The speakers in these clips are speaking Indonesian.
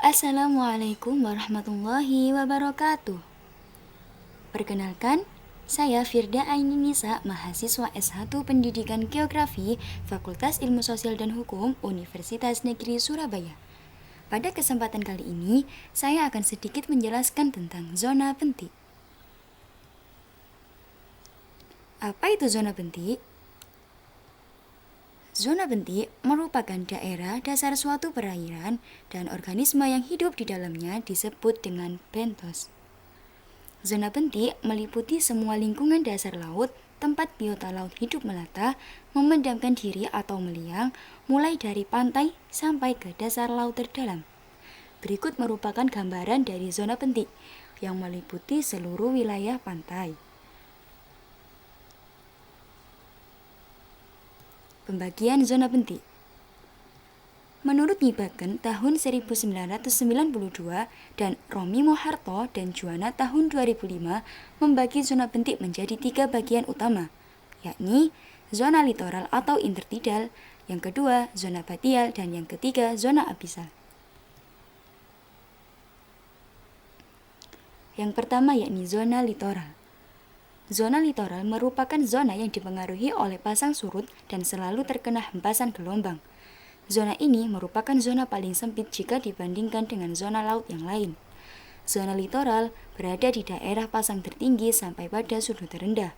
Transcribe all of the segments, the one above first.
Assalamualaikum warahmatullahi wabarakatuh. Perkenalkan, saya Firda Aini Nisa, mahasiswa S1 Pendidikan Geografi, Fakultas Ilmu Sosial dan Hukum, Universitas Negeri Surabaya. Pada kesempatan kali ini, saya akan sedikit menjelaskan tentang zona bentik. Apa itu zona bentik? Zona bentik merupakan daerah dasar suatu perairan dan organisme yang hidup di dalamnya disebut dengan bentos. Zona bentik meliputi semua lingkungan dasar laut, tempat biota laut hidup melata, memendamkan diri atau meliang, mulai dari pantai sampai ke dasar laut terdalam. Berikut merupakan gambaran dari zona bentik yang meliputi seluruh wilayah pantai. Pembagian zona bentik. Menurut Nyibaken tahun 1992 dan Romi Moharto dan Juwana tahun 2005 membagi zona bentik menjadi 3 bagian utama, yakni zona litoral atau intertidal, yang kedua zona batial, dan yang ketiga zona abisal. Yang pertama yakni zona litoral. Zona litoral merupakan zona yang dipengaruhi oleh pasang surut dan selalu terkena hempasan gelombang. Zona ini merupakan zona paling sempit jika dibandingkan dengan zona laut yang lain. Zona litoral berada di daerah pasang tertinggi sampai pada sudut terendah.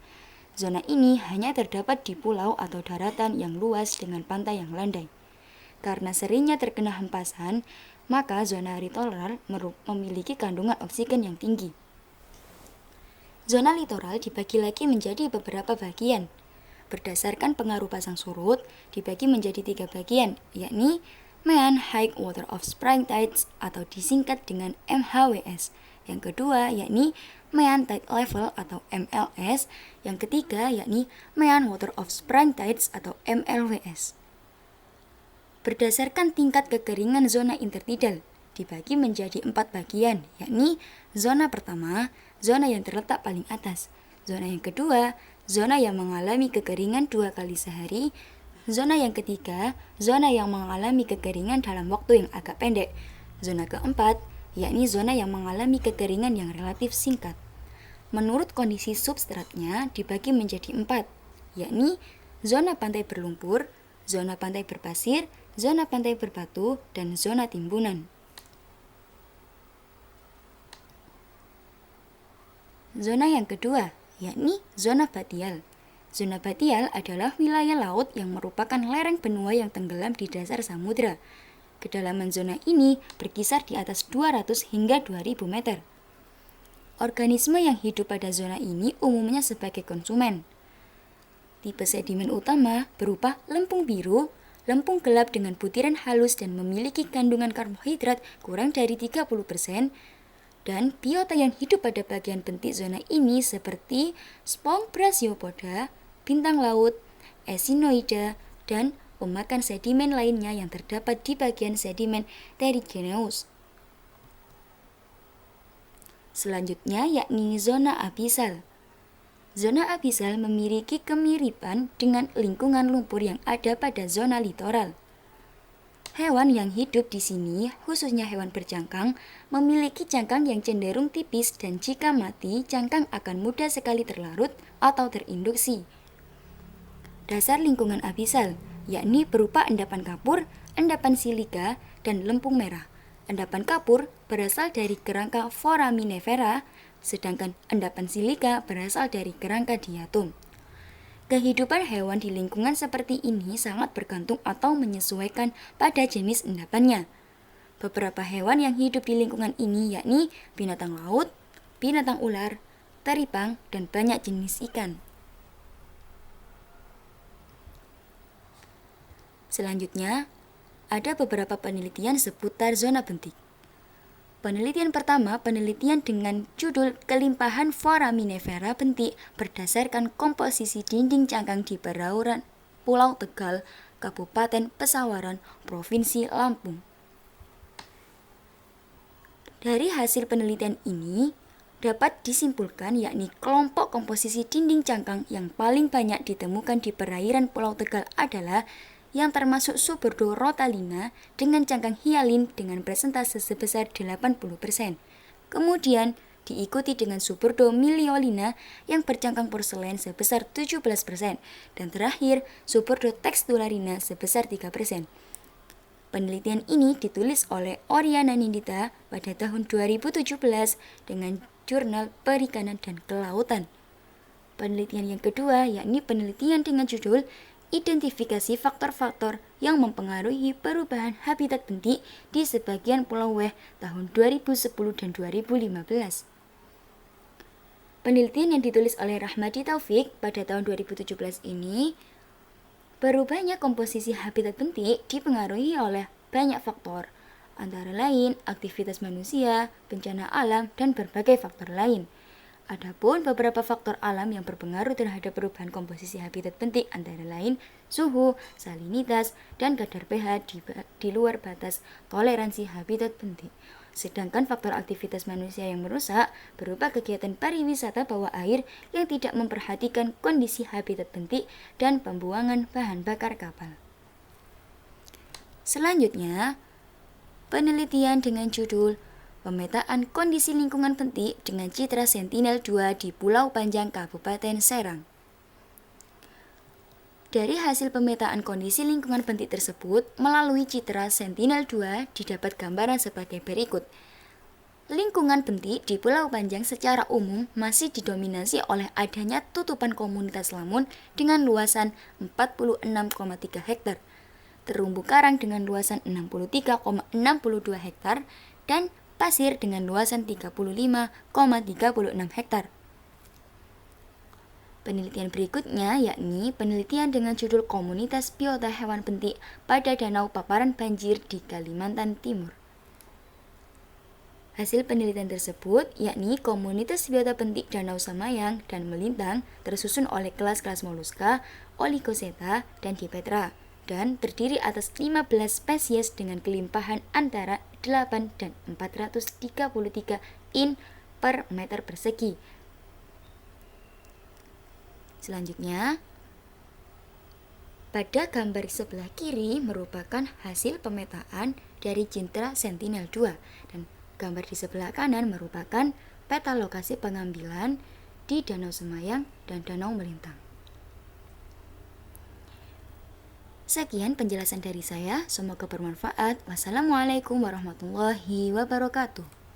Zona ini hanya terdapat di pulau atau daratan yang luas dengan pantai yang landai. Karena seringnya terkena hempasan, maka zona litoral memiliki kandungan oksigen yang tinggi. Zona litoral dibagi lagi menjadi beberapa bagian. Berdasarkan pengaruh pasang surut, dibagi menjadi 3 bagian, yakni Mean High Water of Spring Tides atau disingkat dengan MHWS. Yang kedua yakni Mean Tide Level atau MLS. Yang ketiga yakni Mean Water of Spring Tides atau MLWS. Berdasarkan tingkat kekeringan zona intertidal, dibagi menjadi 4 bagian, yakni zona pertama, zona yang terletak paling atas. Zona yang kedua, zona yang mengalami kekeringan 2 kali sehari. Zona yang ketiga, zona yang mengalami kekeringan dalam waktu yang agak pendek. Zona keempat, yakni zona yang mengalami kekeringan yang relatif singkat. Menurut kondisi substratnya dibagi menjadi 4, yakni zona pantai berlumpur, zona pantai berpasir, zona pantai berbatu, dan zona timbunan. Zona yang kedua, yakni zona batial. Zona batial adalah wilayah laut yang merupakan lereng benua yang tenggelam di dasar samudra. Kedalaman zona ini berkisar di atas 200 hingga 2000 meter. Organisme yang hidup pada zona ini umumnya sebagai konsumen. Tipe sedimen utama berupa lempung biru, lempung gelap dengan butiran halus dan memiliki kandungan karbohidrat kurang dari 30%, dan biota yang hidup pada bagian bentik zona ini seperti spong brachiopoda, bintang laut, esinoida, dan pemakan sedimen lainnya yang terdapat di bagian sedimen terrigenous. Selanjutnya yakni zona abisal. Zona abisal memiliki kemiripan dengan lingkungan lumpur yang ada pada zona litoral. Hewan yang hidup di sini, khususnya hewan bercangkang, memiliki cangkang yang cenderung tipis dan jika mati, cangkang akan mudah sekali terlarut atau terinduksi. Dasar lingkungan abisal, yakni berupa endapan kapur, endapan silika, dan lempung merah. Endapan kapur berasal dari kerangka foraminifera, sedangkan endapan silika berasal dari kerangka diatom. Kehidupan hewan di lingkungan seperti ini sangat bergantung atau menyesuaikan pada jenis endapannya. Beberapa hewan yang hidup di lingkungan ini yakni binatang laut, binatang ular, teripang, dan banyak jenis ikan. Selanjutnya, ada beberapa penelitian seputar zona bentik. Penelitian pertama, penelitian dengan judul Kelimpahan Foraminifera Bentik berdasarkan komposisi dinding cangkang di perairan Pulau Tegal, Kabupaten Pesawaran, Provinsi Lampung. Dari hasil penelitian ini dapat disimpulkan yakni kelompok komposisi dinding cangkang yang paling banyak ditemukan di perairan Pulau Tegal adalah yang termasuk Suburdo Rotalina dengan cangkang hialin dengan persentase sebesar 80%. Kemudian diikuti dengan Suburdo Miliolina yang bercangkang porselen sebesar 17%, dan terakhir Suburdo Textularina sebesar 3%. Penelitian ini ditulis oleh Oriana Nindita pada tahun 2017 dengan jurnal Perikanan dan Kelautan. Penelitian yang kedua yakni penelitian dengan judul Identifikasi faktor-faktor yang mempengaruhi perubahan habitat bentik di sebagian Pulau W tahun 2010 dan 2015. Penelitian yang ditulis oleh Rahmadi Taufik pada tahun 2017 ini, berubahnya komposisi habitat bentik dipengaruhi oleh banyak faktor, antara lain aktivitas manusia, bencana alam, dan berbagai faktor lain. Adapun beberapa faktor alam yang berpengaruh terhadap perubahan komposisi habitat bentik antara lain suhu, salinitas, dan kadar pH di luar batas toleransi habitat bentik. Sedangkan faktor aktivitas manusia yang merusak berupa kegiatan pariwisata bawah air yang tidak memperhatikan kondisi habitat bentik dan pembuangan bahan bakar kapal. Selanjutnya, penelitian dengan judul Pemetaan Kondisi Lingkungan Bentik dengan Citra Sentinel-2 di Pulau Panjang, Kabupaten Serang. Dari hasil pemetaan kondisi lingkungan bentik tersebut, melalui Citra Sentinel-2 didapat gambaran sebagai berikut. Lingkungan bentik di Pulau Panjang secara umum masih didominasi oleh adanya tutupan komunitas lamun dengan luasan 46,3 hektar, terumbu karang dengan luasan 63,62 hektar, dan pasir dengan luasan 35,36 hektar. Penelitian berikutnya yakni penelitian dengan judul Komunitas Biota Hewan Bentik pada Danau Paparan Banjir di Kalimantan Timur. Hasil penelitian tersebut yakni komunitas biota bentik Danau Samayang dan Melintang tersusun oleh kelas-kelas moluska, Oligoceta, dan Dipetra, dan terdiri atas 15 spesies dengan kelimpahan antara 8 dan 433 in per meter persegi. Selanjutnya, pada gambar sebelah kiri merupakan hasil pemetaan dari Citra Sentinel-2 dan gambar di sebelah kanan merupakan peta lokasi pengambilan di Danau Semayang dan Danau Melintang. Sekian penjelasan dari saya, semoga bermanfaat. Wassalamualaikum warahmatullahi wabarakatuh.